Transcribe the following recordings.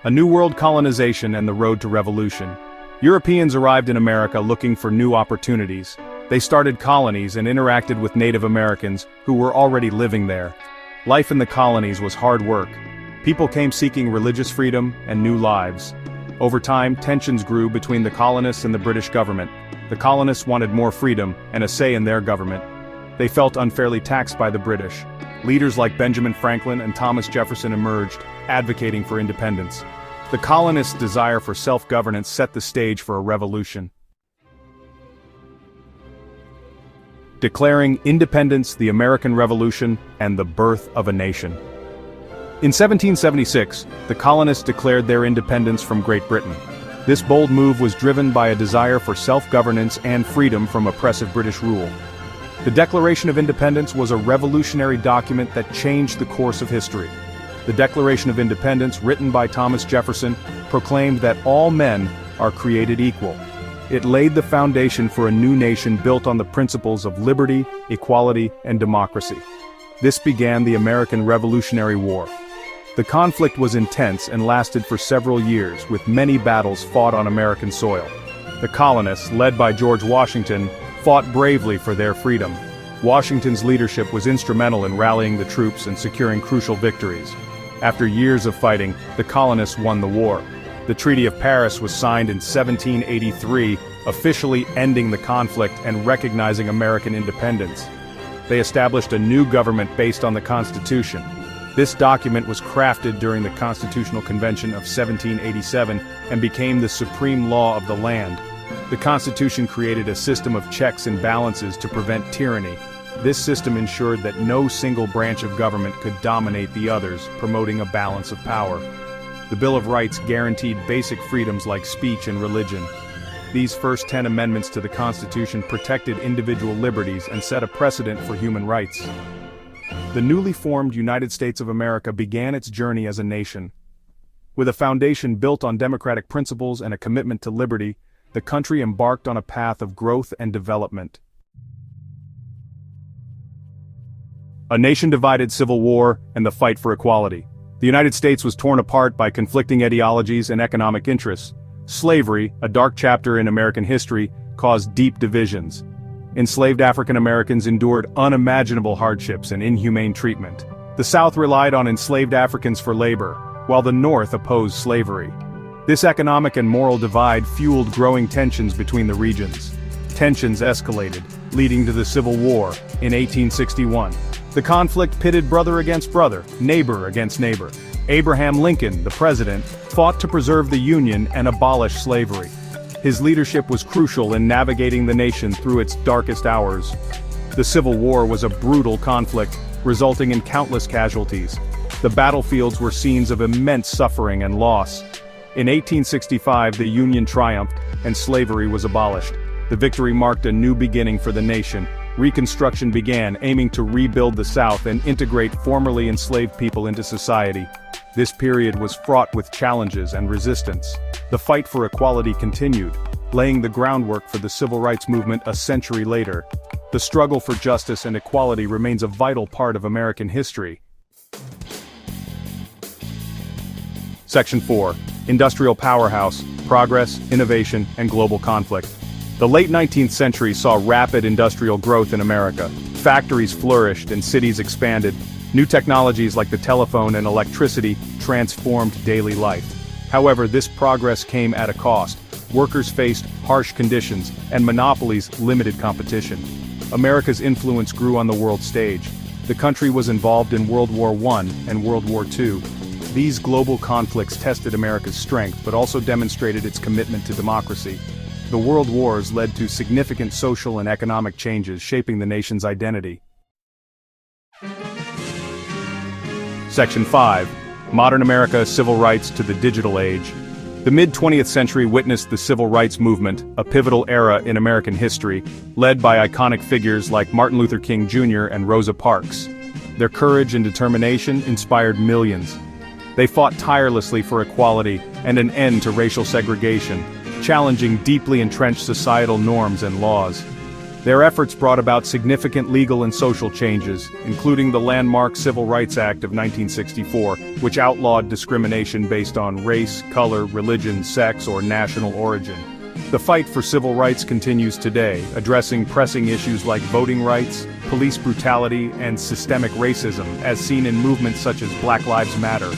A New World Colonization and the Road to Revolution. Europeans arrived in America looking for new opportunities. They started colonies and interacted with Native Americans who were already living there. Life in the colonies was hard work. People came seeking religious freedom and new lives. Over time, tensions grew between the colonists and the British government. The colonists wanted more freedom and a say in their government. They felt unfairly taxed by the British. Leaders like Benjamin Franklin and Thomas Jefferson emerged, advocating for independence. The colonists' desire for self-governance set the stage for a revolution. Declaring independence, the American Revolution, and the birth of a nation. In 1776, the colonists declared their independence from Great Britain. This bold move was driven by a desire for self-governance and freedom from oppressive British rule. The Declaration of Independence was a revolutionary document that changed the course of history. The Declaration of Independence, written by Thomas Jefferson, proclaimed that all men are created equal. It laid the foundation for a new nation built on the principles of liberty, equality, and democracy. This began the American Revolutionary War. The conflict was intense and lasted for several years, with many battles fought on American soil. The colonists, led by George Washington, fought bravely for their freedom. Washington's leadership was instrumental in rallying the troops and securing crucial victories. After years of fighting, the colonists won the war. The Treaty of Paris was signed in 1783, officially ending the conflict and recognizing American independence. They established a new government based on the Constitution. This document was crafted during the Constitutional Convention of 1787 and became the supreme law of the land. The Constitution created a system of checks and balances to prevent tyranny. This system ensured that no single branch of government could dominate the others, promoting a balance of power. The Bill of Rights guaranteed basic freedoms like speech and religion. These first 10 amendments to the Constitution protected individual liberties and set a precedent for human rights. The newly formed United States of America began its journey as a nation. With a foundation built on democratic principles and a commitment to liberty, the country embarked on a path of growth and development. A nation-divided civil war and the fight for equality. The United States was torn apart by conflicting ideologies and economic interests. Slavery, a dark chapter in American history, caused deep divisions. Enslaved African Americans endured unimaginable hardships and inhumane treatment. The South relied on enslaved Africans for labor, while the North opposed slavery. This economic and moral divide fueled growing tensions between the regions. Tensions escalated, leading to the Civil War in 1861. The conflict pitted brother against brother, neighbor against neighbor. Abraham Lincoln, the president, fought to preserve the Union and abolish slavery. His leadership was crucial in navigating the nation through its darkest hours. The Civil War was a brutal conflict, resulting in countless casualties. The battlefields were scenes of immense suffering and loss. In 1865, the Union triumphed, and slavery was abolished. The victory marked a new beginning for the nation. Reconstruction began, aiming to rebuild the South and integrate formerly enslaved people into society. This period was fraught with challenges and resistance. The fight for equality continued, laying the groundwork for the civil rights movement a century later. The struggle for justice and equality remains a vital part of American history. Section 4. Industrial powerhouse, progress, innovation, and global conflict. The late 19th century saw rapid industrial growth in America. Factories flourished and cities expanded. New technologies like the telephone and electricity transformed daily life. However, this progress came at a cost. Workers faced harsh conditions, and monopolies limited competition. America's influence grew on the world stage. The country was involved in World War I and World War II. These global conflicts tested America's strength but also demonstrated its commitment to democracy. The world wars led to significant social and economic changes shaping the nation's identity. Section 5. Modern America, Civil Rights to the Digital Age. The mid-20th century witnessed the Civil Rights Movement, a pivotal era in American history, led by iconic figures like Martin Luther King Jr. and Rosa Parks. Their courage and determination inspired millions. They fought tirelessly for equality and an end to racial segregation, challenging deeply entrenched societal norms and laws. Their efforts brought about significant legal and social changes, including the landmark Civil Rights Act of 1964, which outlawed discrimination based on race, color, religion, sex, or national origin. The fight for civil rights continues today, addressing pressing issues like voting rights, police brutality, and systemic racism, as seen in movements such as Black Lives Matter.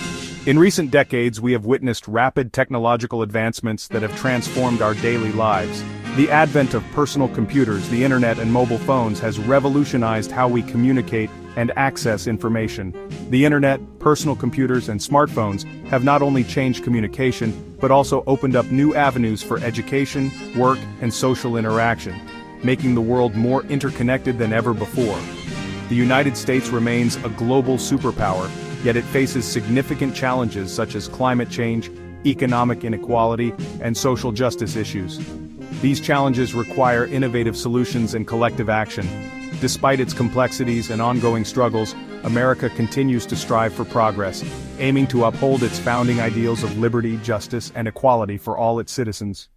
In recent decades, we have witnessed rapid technological advancements that have transformed our daily lives. The advent of personal computers, the internet, and mobile phones has revolutionized how we communicate and access information. The internet, personal computers, and smartphones have not only changed communication, but also opened up new avenues for education, work, and social interaction, making the world more interconnected than ever before. The United States remains a global superpower, yet it faces significant challenges such as climate change, economic inequality, and social justice issues. These challenges require innovative solutions and collective action. Despite its complexities and ongoing struggles, America continues to strive for progress, aiming to uphold its founding ideals of liberty, justice, and equality for all its citizens.